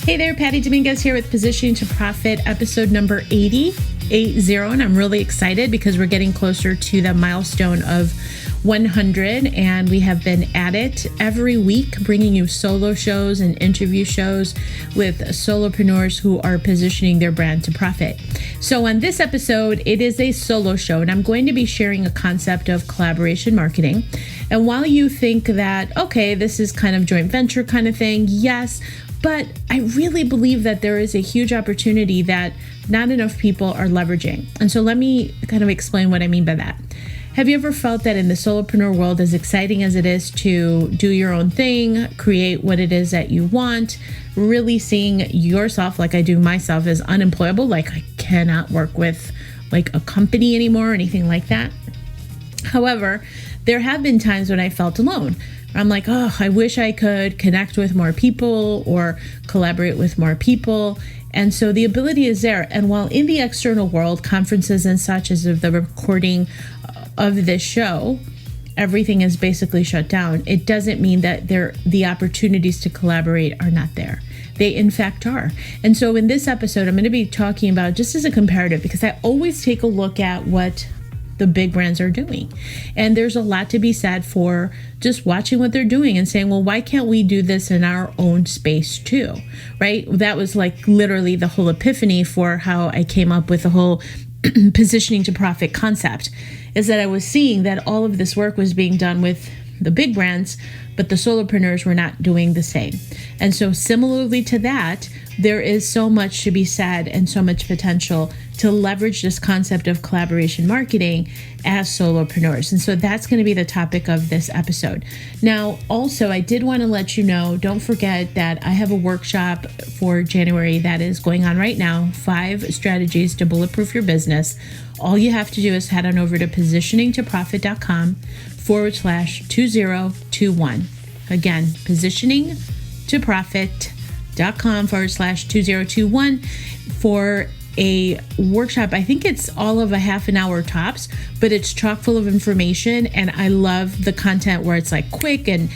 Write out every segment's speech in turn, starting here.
Hey there, Patty Dominguez here with Positioning to Profit, episode number 80, and I'm really excited because we're getting closer to the milestone of 100, and we have been at it every week, bringing you solo shows and interview shows with solopreneurs who are positioning their brand to profit. So on this episode, it is a solo show, and I'm going to be sharing a concept of collaboration marketing. And while you think that, okay, this is kind of joint venture kind of thing, yes, but I really believe that there is a huge opportunity that not enough people are leveraging. And so let me kind of explain what I mean by that. Have you ever felt that in the solopreneur world, as exciting as it is to do your own thing, create what it is that you want, really seeing yourself, like I do myself, as unemployable, like I cannot work with like a company anymore or anything like that? However, there have been times when I felt alone. I'm like, oh, I wish I could connect with more people or collaborate with more people. And so the ability is there. And while in the external world, conferences and such, as of the recording of this show, everything is basically shut down, it doesn't mean that the opportunities to collaborate are not there. They in fact are. And so in this episode, I'm going to be talking about, just as a comparative, because I always take a look at what the big brands are doing. And there's a lot to be said for just watching what they're doing and saying, well, why can't we do this in our own space too? Right? That was like literally the whole epiphany for how I came up with the whole positioning to profit concept, is that I was seeing that all of this work was being done with the big brands, but the solopreneurs were not doing the same. And so similarly to that, there is so much to be said and so much potential to leverage this concept of collaboration marketing as solopreneurs. And so that's going to be the topic of this episode. Now, also, I did want to let you know, don't forget that I have a workshop for January that is going on right now, 5 strategies to bulletproof your business. All you have to do is head on over to positioningtoprofit.com/2021. Again, positioningtoprofit.com/2021 for a workshop. I think it's all of a half an hour tops, but it's chock full of information. And I love the content where it's like quick and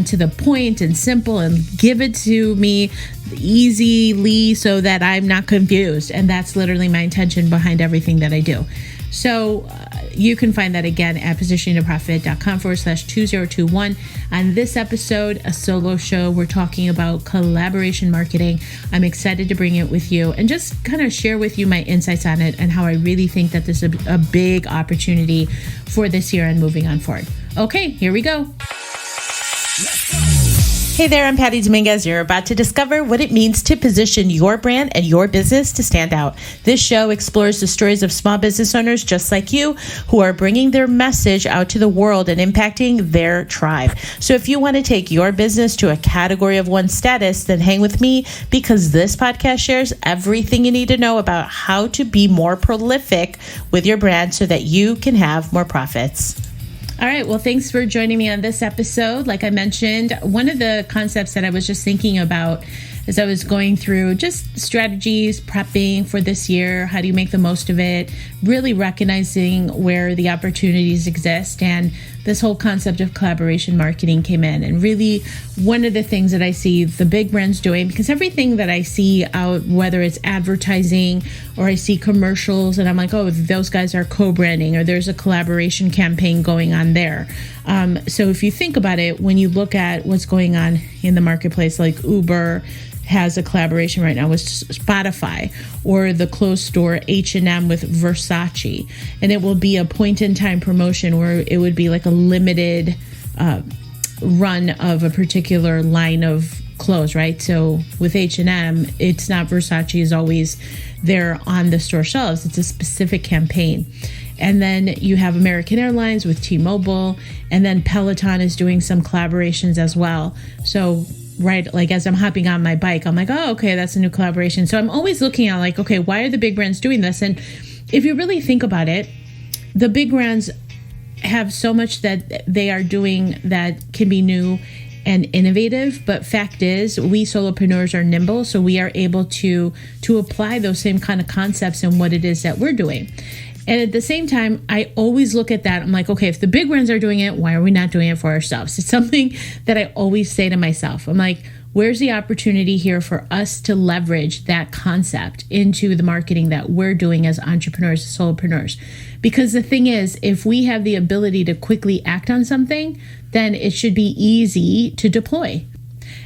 to the point and simple, and give it to me easily so that I'm not confused. And that's literally my intention behind everything that I do. So you can find that again at positioningtoprofit.com/2021. On this episode, a solo show, we're talking about collaboration marketing. I'm excited to bring it with you and just kind of share with you my insights on it and how I really think that this is a big opportunity for this year and moving on forward. Okay, here we go. Hey there, I'm Patty Dominguez. You're about to discover what it means to position your brand and your business to stand out. This show explores the stories of small business owners just like you who are bringing their message out to the world and impacting their tribe. So if you want to take your business to a category of one status, then hang with me, because this podcast shares everything you need to know about how to be more prolific with your brand so that you can have more profits. All right. Well, thanks for joining me on this episode. Like I mentioned, one of the concepts that I was just thinking about as I was going through just strategies, prepping for this year, how do you make the most of it, really recognizing where the opportunities exist. And this whole concept of collaboration marketing came in. And really one of the things that I see the big brands doing, because everything that I see out, whether it's advertising or I see commercials and I'm like, oh, those guys are co-branding or there's a collaboration campaign going on there. So if you think about it, when you look at what's going on in the marketplace, like Uber has a collaboration right now with Spotify, or the clothes store H&M with Versace, and it will be a point-in-time promotion where it would be like a limited run of a particular line of clothes, right? So with H&M, it's not Versace is always there on the store shelves. It's a specific campaign. And then you have American Airlines with T-Mobile, and then Peloton is doing some collaborations as well. So right, like as I'm hopping on my bike, I'm like, oh, okay, that's a new collaboration. So I'm always looking at like, okay, why are the big brands doing this? And if you really think about it, the big brands have so much that they are doing that can be new and innovative. But fact is, we solopreneurs are nimble, so we are able to apply those same kind of concepts in what it is that we're doing. And at the same time, I always look at that. I'm like, okay, if the big brands are doing it, why are we not doing it for ourselves? It's something that I always say to myself. I'm like, Where's the opportunity here for us to leverage that concept into the marketing that we're doing as entrepreneurs, solopreneurs? Because the thing is, if we have the ability to quickly act on something, then it should be easy to deploy.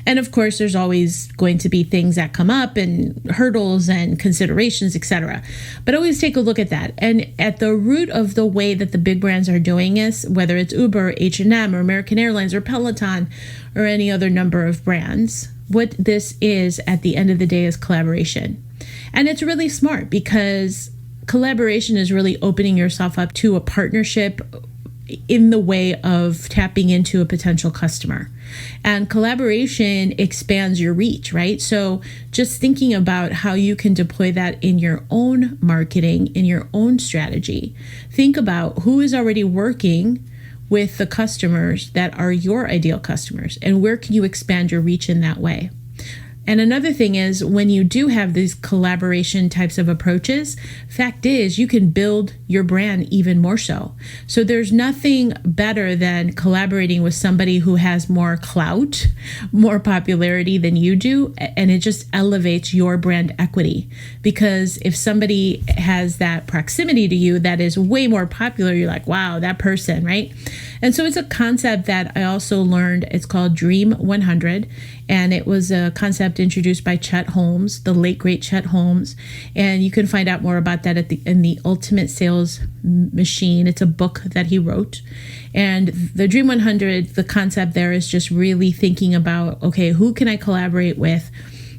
And of course, there's always going to be things that come up and hurdles and considerations, etc. But always take a look at that. And at the root of the way that the big brands are doing this, whether it's Uber, H&M, or American Airlines, or Peloton, or any other number of brands, what this is at the end of the day is collaboration. And it's really smart because collaboration is really opening yourself up to a partnership in the way of tapping into a potential customer. And collaboration expands your reach, right? So just thinking about how you can deploy that in your own marketing, in your own strategy. Think about who is already working with the customers that are your ideal customers, and where can you expand your reach in that way? And another thing is, when you do have these collaboration types of approaches, fact is you can build your brand even more so. So there's nothing better than collaborating with somebody who has more clout, more popularity than you do, and it just elevates your brand equity. Because if somebody has that proximity to you that is way more popular, you're like, wow, that person, right? And so it's a concept that I also learned. It's called Dream 100. And it was a concept introduced by Chet Holmes, the late great Chet Holmes. And you can find out more about that in the Ultimate Sales Machine. It's a book that he wrote. And the Dream 100, the concept there is just really thinking about, okay, who can I collaborate with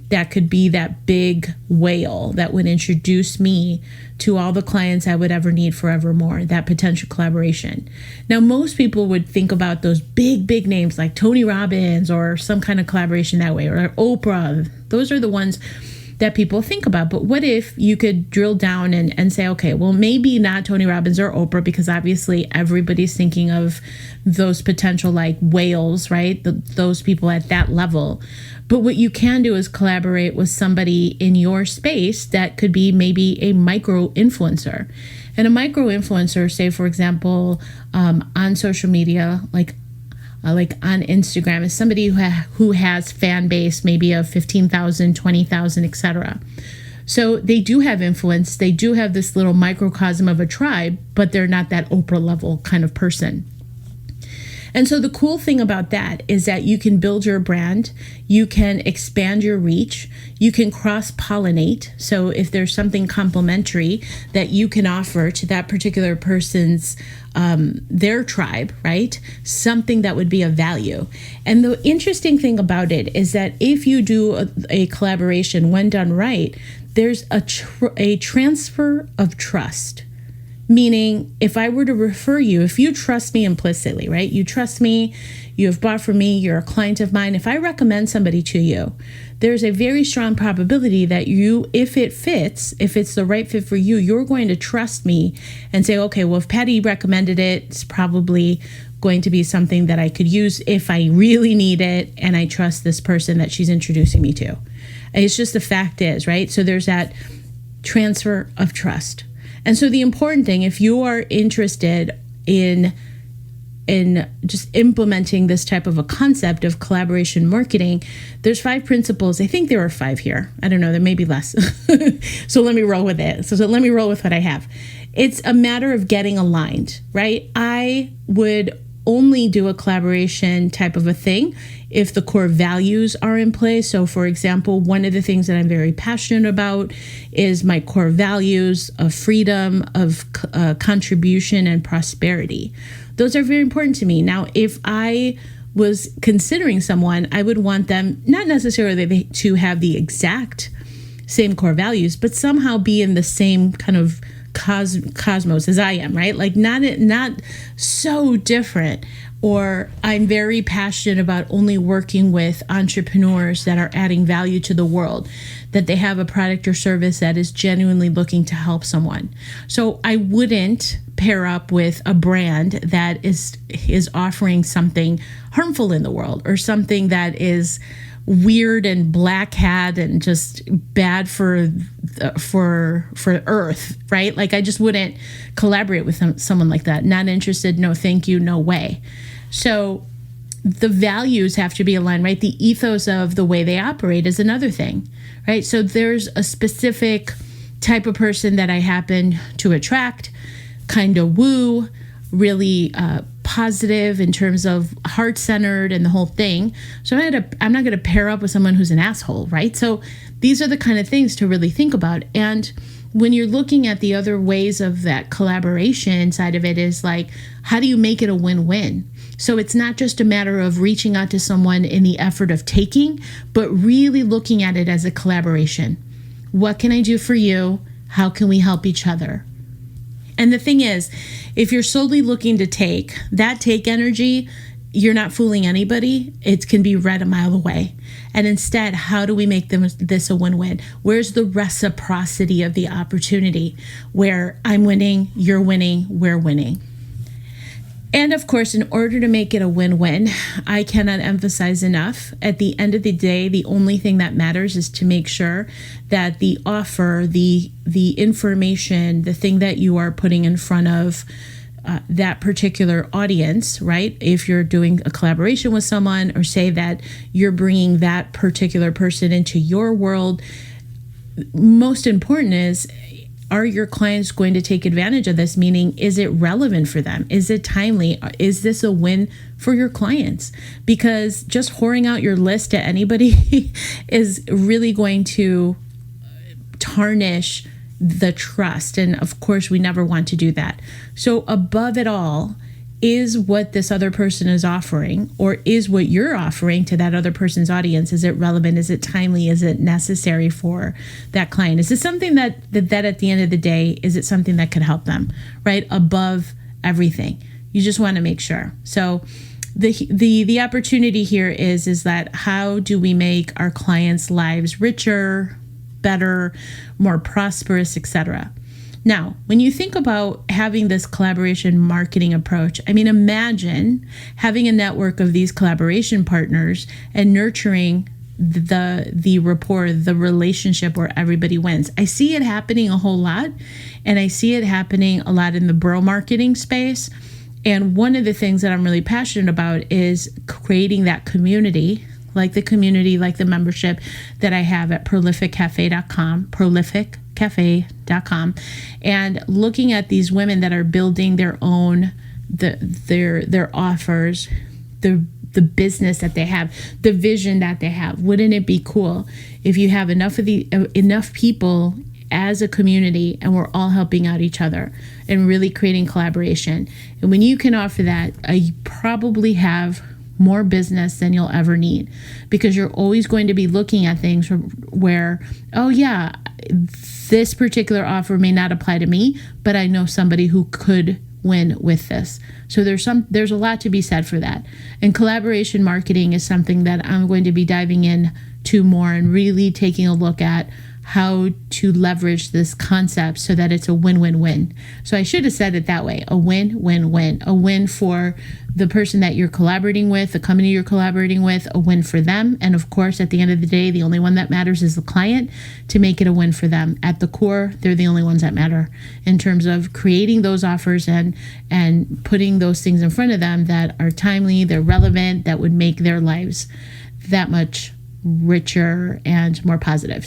that could be that big whale that would introduce me to all the clients I would ever need forevermore, that potential collaboration. Now, most people would think about those big names like Tony Robbins or some kind of collaboration that way, or Oprah. Those are the ones that people think about. But what if you could drill down and say, okay, well, maybe not Tony Robbins or Oprah, because obviously everybody's thinking of those potential like whales, right? Those people at that level. But what you can do is collaborate with somebody in your space that could be maybe a micro influencer. And a micro influencer, say, for example, on social media, like on Instagram, is somebody who has fan base maybe of 15,000, 20,000, etc. So they do have influence. They do have this little microcosm of a tribe, but they're not that Oprah level kind of person. And so the cool thing about that is that you can build your brand, you can expand your reach, you can cross-pollinate. So if there's something complementary that you can offer to that particular person's, their tribe, right? Something that would be of value. And the interesting thing about it is that if you do a collaboration, when done right, there's a transfer of trust. Meaning, if I were to refer you, if you trust me implicitly, right? You trust me, you have bought from me, you're a client of mine. If I recommend somebody to you, there's a very strong probability that you, if it fits, if it's the right fit for you, you're going to trust me and say, okay, well, if Patty recommended it, it's probably going to be something that I could use if I really need it, and I trust this person that she's introducing me to. And it's just the fact is, right? So there's that transfer of trust. And so the important thing, if you are interested in just implementing this type of a concept of collaboration marketing, there's 5 principles. I think there are 5 here. I don't know, there may be less. So let me roll with it. So let me roll with what I have. It's a matter of getting aligned, right? I would only do a collaboration type of a thing if the core values are in place. So for example, one of the things that I'm very passionate about is my core values of freedom, of contribution, and prosperity. Those are very important to me. Now, if I was considering someone, I would want them not necessarily to have the exact same core values, but somehow be in the same kind of cosmos as I am, right? Like not so different. Or I'm very passionate about only working with entrepreneurs that are adding value to the world, that they have a product or service that is genuinely looking to help someone. So I wouldn't pair up with a brand that is offering something harmful in the world, or something that is weird and black hat and just bad for Earth, right? Like I just wouldn't collaborate with someone like that. Not interested. No, thank you. No way. So the values have to be aligned, right? The ethos of the way they operate is another thing, right? So there's a specific type of person that I happen to attract, kind of woo, really positive in terms of heart-centered and the whole thing. So I'm not going to pair up with someone who's an asshole, right? So these are the kind of things to really think about. And when you're looking at the other ways of that collaboration side of it is like, how do you make it a win-win? So it's not just a matter of reaching out to someone in the effort of taking, but really looking at it as a collaboration. What can I do for you? How can we help each other? And the thing is, if you're solely looking to take, that take energy, you're not fooling anybody. It can be read a mile away. And instead, how do we make this a win-win? Where's the reciprocity of the opportunity where I'm winning, you're winning, we're winning? And of course, in order to make it a win-win, I cannot emphasize enough, at the end of the day, the only thing that matters is to make sure that the offer, the information, the thing that you are putting in front of that particular audience, right? If you're doing a collaboration with someone, or say that you're bringing that particular person into your world, most important is, are your clients going to take advantage of this? Meaning, is it relevant for them? Is it timely? Is this a win for your clients? Because just whoring out your list to anybody is really going to tarnish the trust. And of course, we never want to do that. So above it all, is what this other person is offering, or is what you're offering to that other person's audience, is it relevant? Is it timely? Is it necessary for that client? Is it something that at the end of the day, is it something that could help them, right? Above everything. You just want to make sure. So the opportunity here is that how do we make our clients' lives richer, better, more prosperous, etc.? Now, when you think about having this collaboration marketing approach, I mean, imagine having a network of these collaboration partners and nurturing the rapport, the relationship where everybody wins. I see it happening a whole lot, and I see it happening a lot in the bro marketing space. And one of the things that I'm really passionate about is creating that community, like the membership that I have at prolificcafe.com, prolificcafe.com, and looking at these women that are building their own, their offers, the business that they have, the vision that they have. Wouldn't it be cool if you have enough people as a community and we're all helping out each other and really creating collaboration? And when you can offer that, you probably have more business than you'll ever need, because you're always going to be looking at things where, oh yeah, this particular offer may not apply to me, but I know somebody who could win with this. So there's a lot to be said for that. And collaboration marketing is something that I'm going to be diving into more and really taking a look at how to leverage this concept so that it's a win-win-win. So I should have said it that way, a win-win-win, a win for the person that you're collaborating with, the company you're collaborating with, a win for them. And of course, at the end of the day, the only one that matters is the client, to make it a win for them. At the core, they're the only ones that matter in terms of creating those offers and putting those things in front of them that are timely, they're relevant, that would make their lives that much richer and more positive.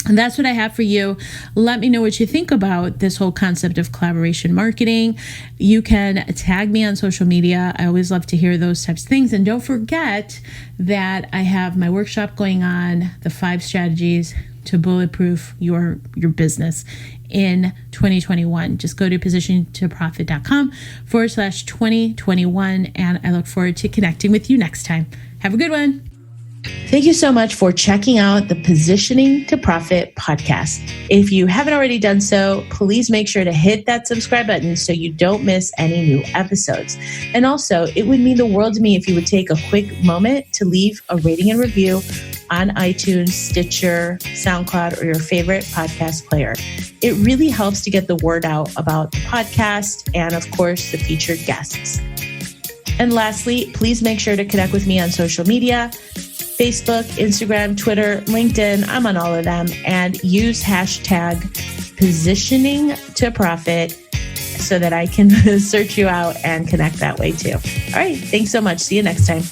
And that's what I have for you. Let me know what you think about this whole concept of collaboration marketing. You can tag me on social media. I always love to hear those types of things. And don't forget that I have my workshop going on, the 5 strategies to bulletproof your business in 2021. Just go to positiontoprofit.com/2021. And I look forward to connecting with you next time. Have a good one. Thank you so much for checking out the Positioning to Profit podcast. If you haven't already done so, please make sure to hit that subscribe button so you don't miss any new episodes. And also, it would mean the world to me if you would take a quick moment to leave a rating and review on iTunes, Stitcher, SoundCloud, or your favorite podcast player. It really helps to get the word out about the podcast and, of course, the featured guests. And lastly, please make sure to connect with me on social media. Facebook, Instagram, Twitter, LinkedIn, I'm on all of them, and use hashtag positioning to profit so that I can search you out and connect that way too. All right. Thanks so much. See you next time.